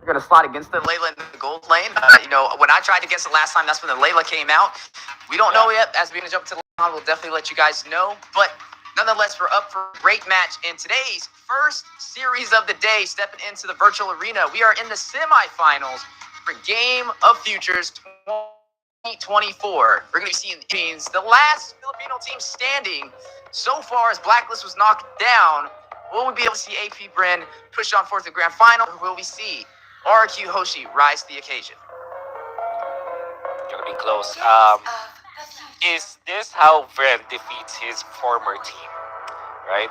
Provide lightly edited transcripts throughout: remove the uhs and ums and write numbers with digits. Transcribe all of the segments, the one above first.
going to slide against the Layla in the gold lane. When I tried against it last time, that's when the Layla came out. We don't know yet. As we're going to jump to the line, we'll definitely let you guys know. But nonetheless, we're up for a great match in today's first series of the day, stepping into the virtual arena. We are in the semifinals for Game of Futures 2024. We're going to be seeing the last Filipino team standing so far as Blacklist was knocked down. Will we be able to see AP Bren push on forth to the grand final, or will we see RQ Hossi rise to the occasion? Gonna be close. Is this how Bren defeats his former team? Right?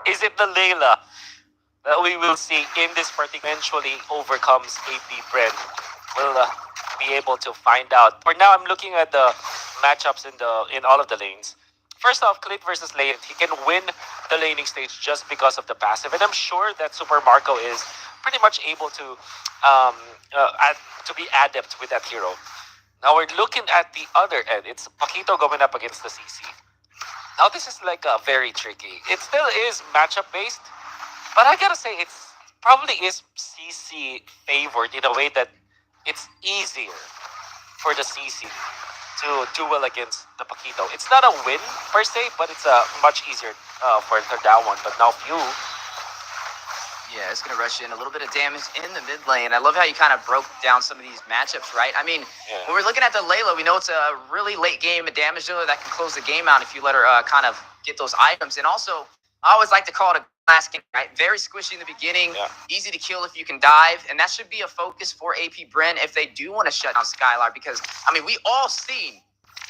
Is it the Layla that we will see in this particular eventually overcomes AP Bren? We'll be able to find out. For now, I'm looking at the matchups in all of the lanes. First off, Clint versus Lane. He can win the laning stage just because of the passive, and I'm sure that Super Marco is pretty much able to be adept with that hero. Now we're looking at the other end. It's Paquito going up against the CC. Now this is like very tricky. It still is matchup based, but I gotta say it's probably is CC favored in a way that it's easier for the CC to duel against the Paquito. It's not a win per se, but it's much easier for that one. But now Few. Yeah, it's going to rush in a little bit of damage in the mid lane. I love how you kind of broke down some of these matchups, right? I mean, when we're looking at the Layla, we know it's a really late game, a damage dealer that can close the game out if you let her kind of get those items. And also, I always like to call it a glass game, right? Very squishy in the beginning, easy to kill if you can dive. And that should be a focus for AP Bren if they do want to shut down Skylar, because, I mean, we all seen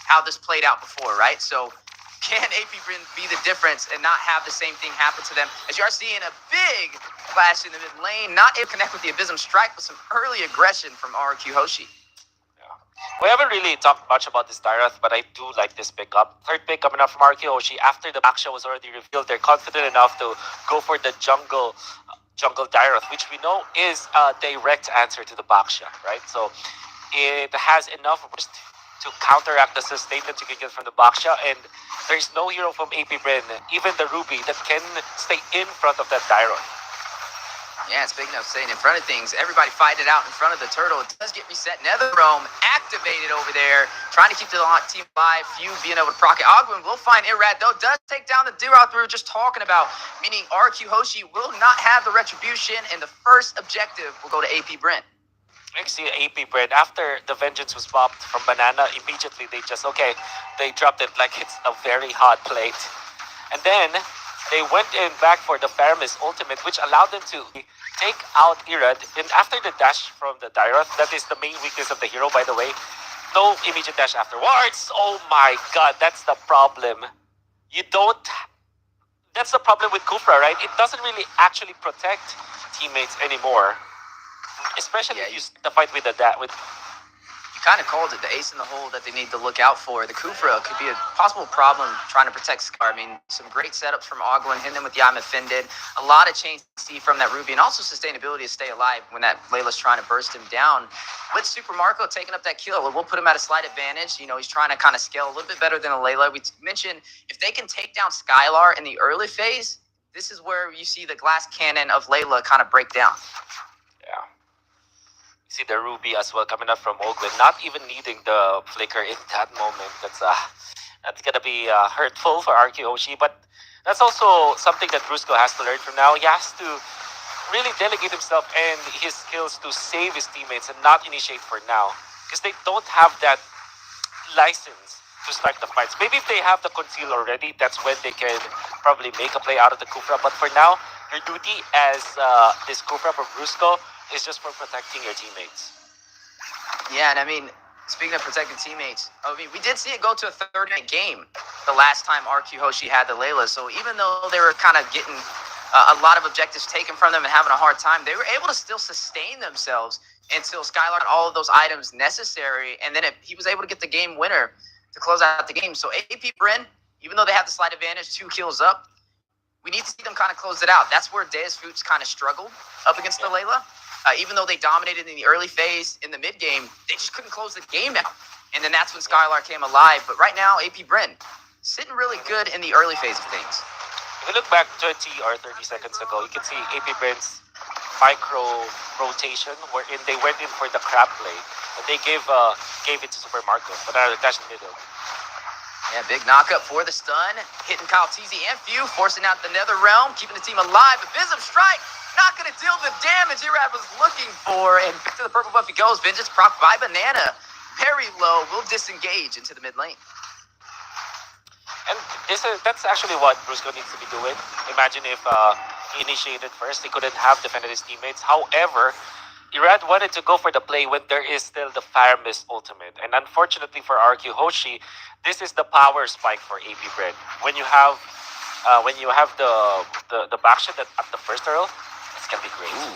how this played out before, right? So can AP Bren be the difference and not have the same thing happen to them? As you are seeing a big flash in the mid lane, not able to connect with the Abysm Strike, but some early aggression from RQ Hossi. We haven't really talked much about this Dyrath, but I do like this pickup. Third pick coming up from RQ Hossi. After the Baksha was already revealed, they're confident enough to go for the jungle Dyrath, which we know is a direct answer to the Baksha, right? So it has enough burst to counteract the sustainment you can get from the Baksha, and there's no hero from AP Bren, even the Ruby, that can stay in front of that Dyrath. Yeah, speaking of staying in front of things, everybody fight it out in front of the turtle. It does get reset. Netherrealm activated over there, trying to keep the team alive. Few being able to proc it. Ogwin will find Irad, though. Does take down the Dyrath we were just talking about, meaning RQ Hossi will not have the retribution, and the first objective will go to AP Bren. I see AP Bren, after the vengeance was popped from Banana, immediately they dropped it like it's a very hot plate. And then they went in back for the Faramis ultimate, which allowed them to take out Irad. And after the dash from the Dyrath, that is the main weakness of the hero, by the way. No immediate dash afterwards. Oh my god, that's the problem. That's the problem with Kufra, right? It doesn't really actually protect teammates anymore. Especially if you start the fight with You kind of called it, the ace in the hole that they need to look out for. The Kufra could be a possible problem trying to protect Scar. I mean, some great setups from Ogwin, hitting them with the I'm offended. A lot of change to see from that Ruby, and also sustainability to stay alive when that Layla's trying to burst him down. With Super Marco taking up that kill, we'll put him at a slight advantage. You know, he's trying to kind of scale a little bit better than a Layla. We mentioned if they can take down Skylar in the early phase, this is where you see the glass cannon of Layla kind of break down. Yeah. See the Ruby as well coming up from Ogwin, not even needing the flicker in that moment. That's gonna be hurtful for RQ Hossi, but that's also something that Brusco has to learn from now. He has to really delegate himself and his skills to save his teammates and not initiate for now, because they don't have that license to start the fights. Maybe if they have the conceal already, that's when they can probably make a play out of the Kufra. But for now, your duty as this Kufra for Brusco is just for protecting your teammates. Yeah, and I mean, speaking of protecting teammates, I mean, we did see it go to a 30-minute game the last time RQ Hossi had the Layla. So even though they were kind of getting a lot of objectives taken from them and having a hard time, they were able to still sustain themselves until Skylar had all of those items necessary. And then he was able to get the game winner to close out the game. So AP Bren, even though they have the slight advantage, 2 kills up, we need to see them kind of close it out. That's where Deus Foots kind of struggled up against the Layla. Even though they dominated in the early phase, in the mid game, they just couldn't close the game out. And then that's when Skylar came alive. But right now, AP Bren sitting really good in the early phase of things. If you look back 20 or 30 seconds ago, you can see AP Bren's micro rotation wherein they went in for the crab play and they gave it to Super Marco. But dash in the middle. Yeah, big knockup for the stun. Hitting Kyle Teasy and Few, forcing out the Nether Realm, keeping the team alive. Abysm Strike, not going to deal the damage Irad was looking for. And back to the purple buff he goes. Vengeance proc by Banana. Very low, will disengage into the mid lane. And that's actually what Brusco needs to be doing. Imagine if he initiated first, he couldn't have defended his teammates. However, Irad wanted to go for the play when there is still the Fire Mist ultimate. And unfortunately for RQ Hoshi, this is the power spike for AP Bread. When you have the backshot at the first turtle, it's gonna be great. Ooh.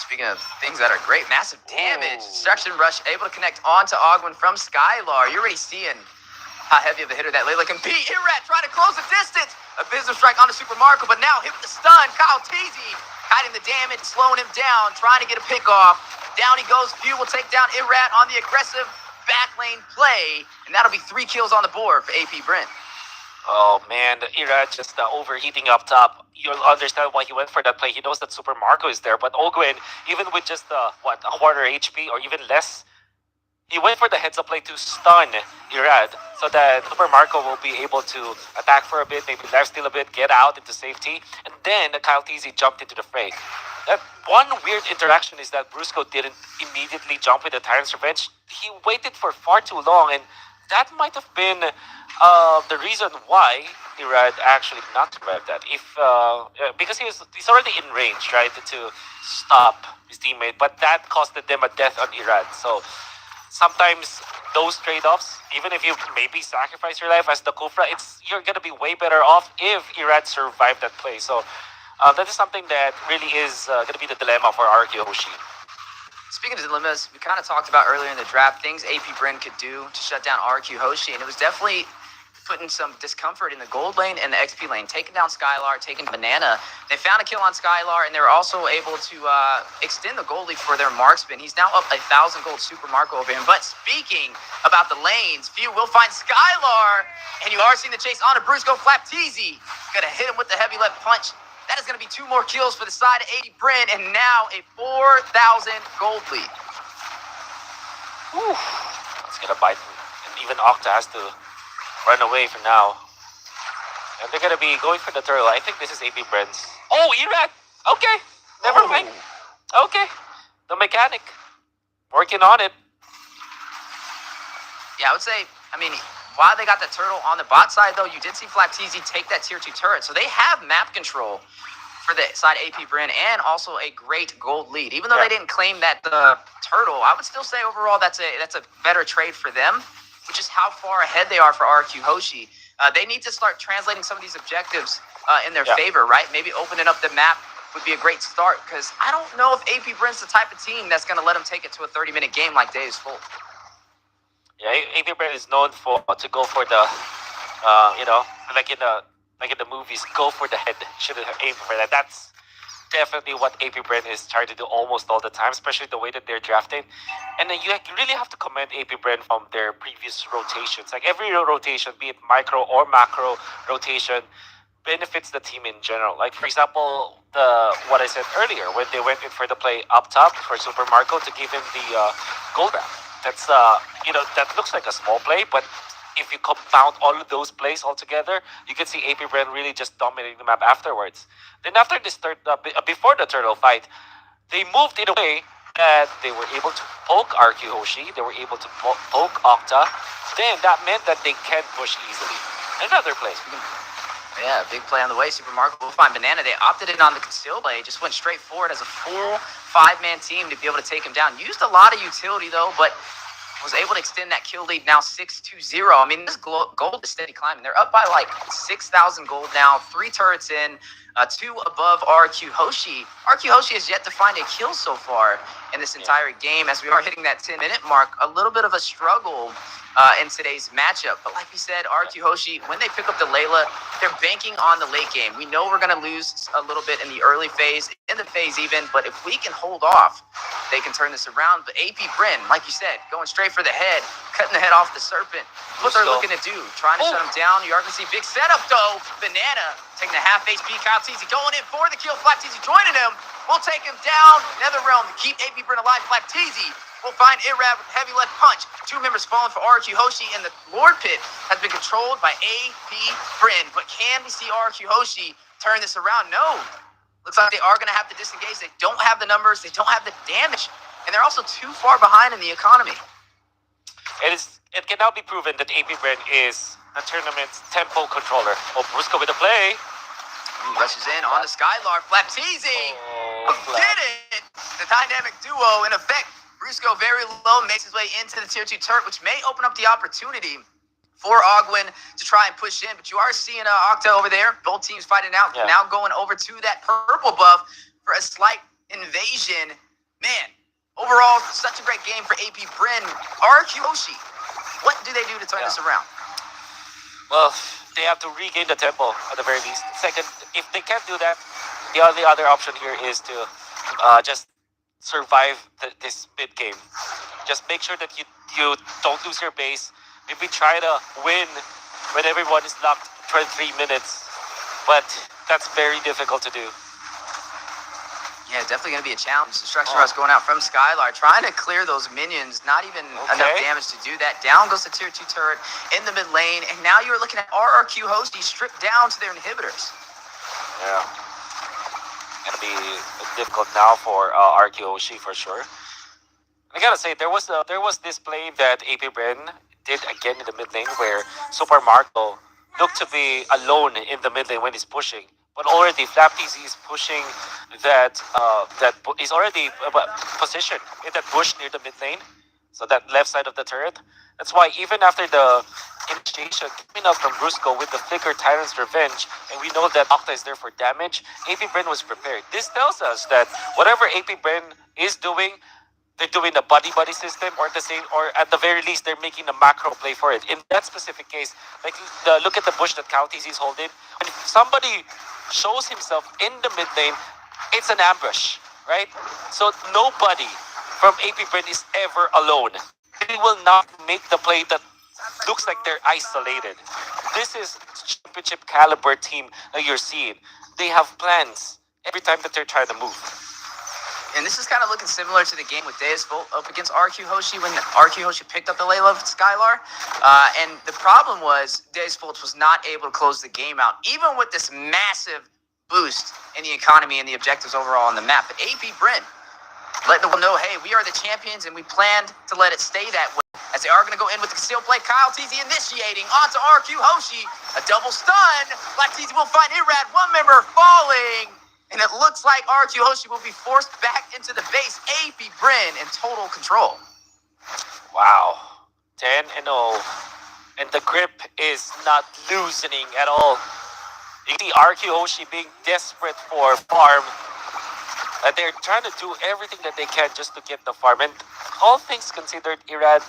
Speaking of things that are great, massive damage. Destruction Rush able to connect onto Ogwen from Skylar. You're already seeing how heavy of a hitter that Layla can be. Irad trying to close the distance. Abysm Strike onto Super Marco, but now hit with the stun. Kyle Teasy hiding the damage, slowing him down, trying to get a pick off. Down he goes. Few will take down Irad on the aggressive back lane play, and that'll be 3 kills on the board for AP Brent. Oh man, Irad just overheating up top. You'll understand why he went for that play. He knows that Super Marco is there, but Ogwen, even with just a quarter HP or even less, he went for the heads-up play to stun Irad so that Super Marco will be able to attack for a bit, maybe lifesteal a bit, get out into safety, and then Kyle Teasy jumped into the fray. That one weird interaction is that Brusco didn't immediately jump with the Tyrant's Revenge. He waited for far too long, and that might have been the reason why Irad actually not survived that. Because he's already in range, right, to stop his teammate, but that costed them a death on Irad. So sometimes those trade-offs, even if you maybe sacrifice your life as the Kufra, you're gonna be way better off if Irad survived that play. So that is something that really is gonna be the dilemma for RQ Hoshi. Speaking of dilemmas, we kind of talked about earlier in the draft things AP Bren could do to shut down RQ Hoshi, and it was definitely putting some discomfort in the gold lane and the XP lane, taking down Skylar, taking Banana. They found a kill on Skylar, and they were also able to extend the gold lead for their marksman. He's now up 1,000 gold Super Marco over him. But speaking about the lanes, Few will find Skylar, and you are seeing the chase on to Brusco. Flap Teasy gonna hit him with the heavy left punch. That is going to be 2 more kills for the side of 80 Bren, and now a 4,000 gold lead. Whew. It's going to bite him. And even Octa has to run away for now. And they're going to be going for the turtle. I think this is AP Bren's. Oh, Irad! Okay, never mind. Okay, the mechanic. Working on it. Yeah, I would say, while they got the turtle on the bot side, though, you did see Flap Teasy take that tier 2 turret. So they have map control for the side AP Bren and also a great gold lead. Even though they didn't claim that the turtle, I would still say overall that's a better trade for them, which is how far ahead they are for RQ Hoshi. They need to start translating some of these objectives in their favor, right? Maybe opening up the map would be a great start, because I don't know if AP Bren's the type of team that's going to let them take it to a 30-minute game like Day is Full. Yeah, AP Bren is known to go for the, like in the movies, go for the head. Shouldn't have aimed for that. That's definitely what AP Bren is trying to do almost all the time, especially the way that they're drafting. And then you really have to commend AP Bren from their previous rotations. Like every rotation, be it micro or macro rotation, benefits the team in general. Like for example, what I said earlier, when they went in for the play up top for Super Marco to give him the gold wrap. That's that looks like a small play, but if you compound all of those plays all together, you can see AP Bren really just dominating the map afterwards. Then after this before the turtle fight, they moved in a way that they were able to poke RQ Hoshi, they were able to poke Octa. Then that meant that they can push easily. Another play. Yeah, big play on the way. Super Marco will find Banana. They opted in on the conceal play. Just went straight forward as a full 5-man team to be able to take him down. Used a lot of utility, though, but was able to extend that kill lead now 6-0. This gold is steady climbing. They're up by like 6,000 gold now. 3 turrets in, 2 above RQ Hoshi. RQ Hoshi has yet to find a kill so far in this entire game. As we are hitting that 10-minute mark, a little bit of a struggle in today's matchup. But like we said, RQ Hoshi, when they pick up the Layla, they're banking on the late game. We know we're going to lose a little bit in the early phase, in the phase even, but if we can hold off, they can turn this around. But AP Bren, like you said, going straight for the head, cutting the head off the Serpent. What they're looking to do, trying to shut him down. You are going to see big setup, though. Banana taking the half HP. Kyle Teasy going in for the kill. Flap Teasy joining him. will take him down. Netherrealm to keep AP Bren alive. Flapteezy will find Irad with heavy left punch. Two members falling for RQ Hoshi, and the Lord Pit has been controlled by AP Bren. But can we see RQ Hoshi turn this around? No. Looks like they are going to have to disengage. They don't have the numbers. They don't have the damage. And they're also too far behind in the economy. It can now be proven that AP Bren is the tournament's tempo controller. Oh, Brusco with a play. Rushes in on the Skylar. Flapteezy did it! The dynamic duo in effect. Brusco very low, makes his way into the tier 2 turret, which may open up the opportunity for Ogwin to try and push in. But you are seeing Octa over there. Both teams fighting out. Yeah. Now going over to that purple buff for a slight invasion. Man, overall, such a great game for AP Bren. RQ Hoshi, what do they do to turn this around? Well, they have to regain the tempo at the very least. Second, if they can't do that, the only other option here is to just survive this mid game. Just make sure that you don't lose your base. Maybe try to win when everyone is locked for 3 minutes. But that's very difficult to do. Yeah, definitely going to be a challenge. Destruction Rush going out from Skylar, trying to clear those minions. Not even enough damage to do that. Down goes the tier 2 turret in the mid lane. And now you're looking at RRQ Hossi stripped down to their inhibitors. Yeah. Going to be difficult now for RQ Hoshi for sure. I gotta say, there was this play that AP Bren did again in the mid lane where Super Marco looked to be alone in the mid lane when he's pushing. But already Flapteezy is pushing he's already positioned in that bush near the mid lane. So that left side of the turret. That's why even after the initiation coming up from Brusco with the Flicker Tyrant's Revenge, and we know that Octa is there for damage, AP Bren was prepared. This tells us that whatever AP Bren is doing, they're doing the buddy system, or at the very least, they're making a macro play for it. In that specific case, like look at the bush that Counties is holding. And if somebody shows himself in the mid lane, it's an ambush, right? So nobody from AP Bren is ever alone. They will not make the play that looks like they're isolated. This is championship caliber team that you're seeing. They have plans every time that they're trying to move. And this is kind of looking similar to the game with Deus Volt up against RQ Hoshi when RQ Hoshi picked up the Layla of Skylar. And the problem was Deus Volt was not able to close the game out, even with this massive boost in the economy and the objectives overall on the map. But AP Bren letting the world know, hey, we are the champions, and we planned to let it stay that way. As they are going to go in with the concealed play, Kyle TZ initiating onto RQ Hoshi. A double stun. Black TZ will find Irad, one member falling. And it looks like RQ Hoshi will be forced back into the base. AP Bren in total control. Wow. 10-0. And the grip is not loosening at all. You see RQ Hoshi being desperate for farm. They're trying to do everything that they can just to get the farm. And all things considered, Irad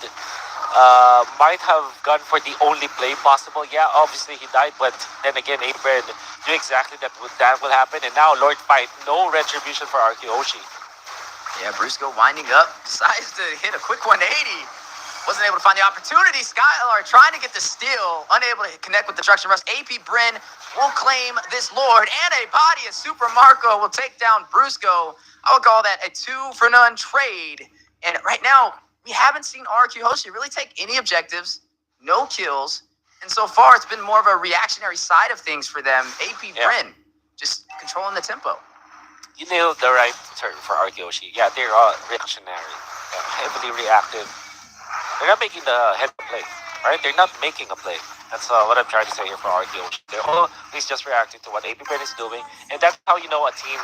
might have gone for the only play possible. Yeah, obviously he died, but then again, AP Bren knew exactly that will happen. And now Lord Fight, no retribution for RQ Hoshi. Yeah, Brusco winding up, decides to hit a quick 180. Wasn't able to find the opportunity. Skylar trying to get the steal, unable to connect with the Destruction Rush. AP Bren will claim this Lord, and a body of Super Marco will take down Brusco. I would call that a 2-for-none trade. And right now, we haven't seen RQ Hoshi really take any objectives, no kills. And so far, it's been more of a reactionary side of things for them. AP Bren just controlling the tempo. You nailed the right term for RQ Hoshi. Yeah, they're reactionary, heavily reactive. They're not making the head play, right? They're not making a play. That's what I'm trying to say here for RQ Hoshi. They're always just reacting to what AP Bren is doing, and that's how you know a team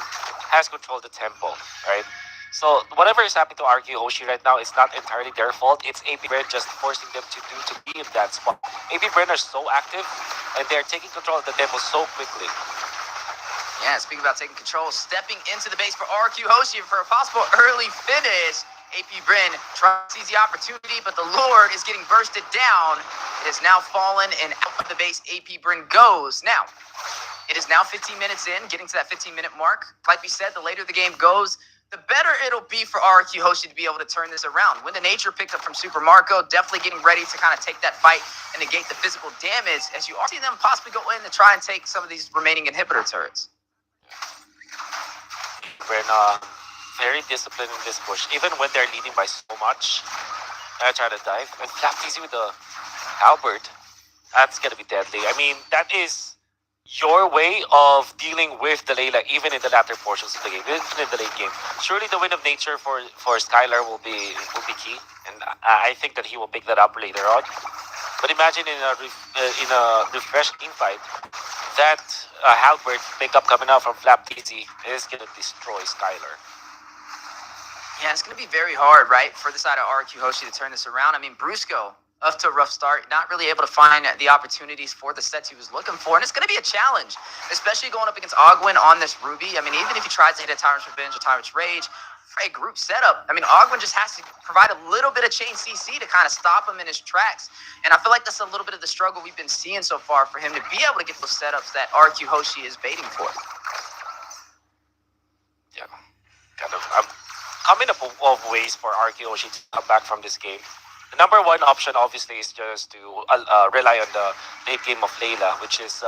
has controlled the tempo, right? So whatever is happening to RQ Hoshi right now is not entirely their fault. It's AP Bren just forcing them to be in that spot. AP Bren are so active, and they're taking control of the tempo so quickly. Yeah, speaking about taking control, stepping into the base for RQ Hoshi for a possible early finish. AP Bren tries to seize the opportunity, but the Lord is getting bursted down. It has now fallen, and out of the base, AP Bren goes. Now, it is now 15 minutes in, getting to that 15-minute mark. Like we said, the later the game goes, the better it'll be for RQ Hoshi to be able to turn this around. When the nature picked up from Super Marco, definitely getting ready to kind of take that fight and negate the physical damage, as you are seeing them possibly go in to try and take some of these remaining inhibitor turrets. Bren, very disciplined in this push, even when they're leading by so much. I try to dive and flap easy with the halberd. That's gonna be deadly. I mean, that is your way of dealing with the Layla, even in the latter portions of the game, even in the late game. Surely the win of nature for Skylar will be key, and I think that he will pick that up later on. But imagine in a refreshed team fight, that halberd pickup coming out from Flap TZ is gonna destroy Skylar. Yeah, it's going to be very hard, right, for the side of RQ Hoshi to turn this around. I mean, Brusco, up to a rough start, not really able to find the opportunities for the sets he was looking for. And it's going to be a challenge, especially going up against Ogwin on this Ruby. I mean, even if he tries to hit a Tyrant's Revenge or Tyrant's Rage, for a group setup, I mean, Ogwin just has to provide a little bit of chain CC to kind of stop him in his tracks. And I feel like that's a little bit of the struggle we've been seeing so far for him to be able to get those setups that RQ Hoshi is baiting for. Yeah, kind of. Coming up of ways for RQ Hoshi to come back from this game. The number one option, obviously, is just to rely on the late game of Layla, which is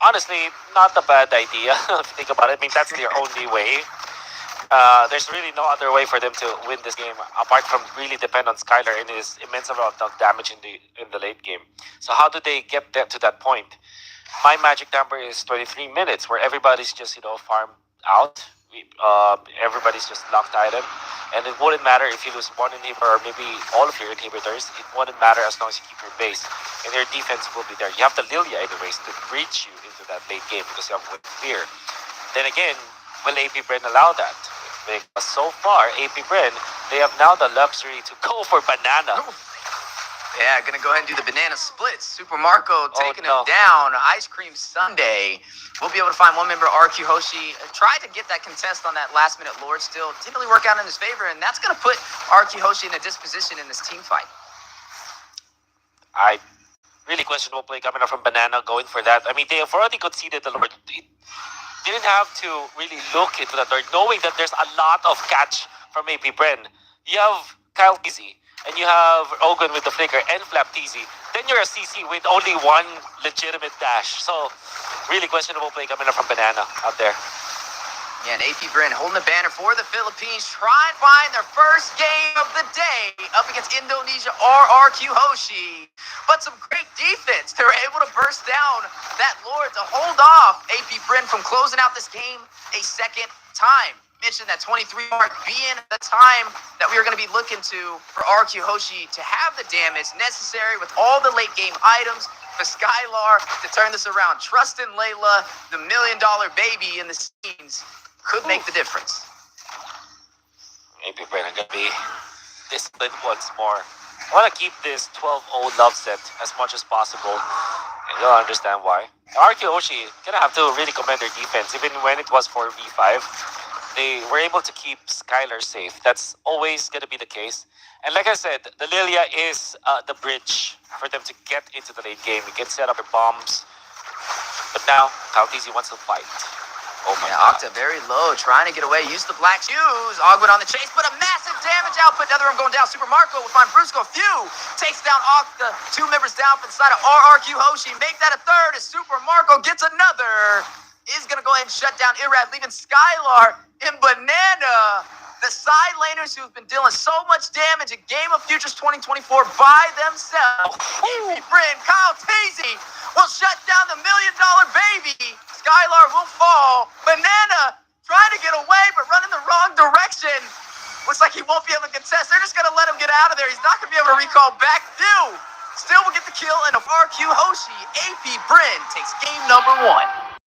honestly not a bad idea if you think about it. I mean, that's their only way. There's really no other way for them to win this game apart from really depend on Skylar and his immense amount of damage in the late game. So how do they get to that point? My magic number is 23 minutes, where everybody's just farmed out. Everybody's just locked item, and it wouldn't matter if you lose one inhibitor or maybe all of your inhibitors. It wouldn't matter as long as you keep your base, and their defense will be there. You have the Lilia anyways to breach you into that late game because you have Wind Fear. Then again, will AP Bren allow that? Because so far, AP Bren, they have now the luxury to go for Banana. Yeah, gonna go ahead and do the banana splits. Super Marco taking him down. Ice Cream Sunday. We'll be able to find one member, RQ Hoshi. Tried to get that contest on that last minute Lord still. Didn't really work out in his favor, and that's gonna put RQ Hoshi in a disposition in this team fight. Really questionable play coming up from Banana going for that. I mean, they have already conceded the Lord. Didn't have to really look into that Lord, knowing that there's a lot of catch from AP Bren. You have Kyle Easy, and you have Ogun with the flicker and Flap TZ, then you're a CC with only one legitimate dash. So, really questionable play coming up from Banana out there. Yeah, and AP Bren holding the banner for the Philippines, trying to find their first game of the day up against Indonesia or RQ Hoshi. But some great defense. They were able to burst down that Lord to hold off AP Bren from closing out this game a second time. Mentioned that 23 mark being the time that we are going to be looking to for RQ Hoshi to have the damage necessary with all the late game items for Skylar to turn this around. Trust in Layla, the $1 million baby in the scenes, could make the difference. Maybe we're going to be disciplined once more. I want to keep this 12-0 love set as much as possible, and you'll understand why. RQ Hoshi going to have to really commend their defense, even when it was 4v5. They were able to keep Skylar safe. That's always going to be the case. And like I said, the Lilia is the bridge for them to get into the late game. You can set up your bombs. But now, Kautizi wants to fight. Oh my God. Octa very low, trying to get away. Use the black shoes. Ogwin on the chase, but a massive damage output. Another one going down. Super Marco will find Brusco. Few takes down Octa. Two members down from the side of RRQ Hoshi. Make that a third as Super Marco gets another. Is going to go ahead and shut down Irad, leaving Skylar and Banana, the side laners who've been dealing so much damage in Game of Futures 2024 by themselves. Bren, Kyle Tazy will shut down the $1 million baby. Skylar will fall. Banana trying to get away, but running the wrong direction. Looks like he won't be able to contest. They're just going to let him get out of there. He's not going to be able to recall back through. Still will get the kill, and of RQ Hoshi, AP Bren takes game number 1.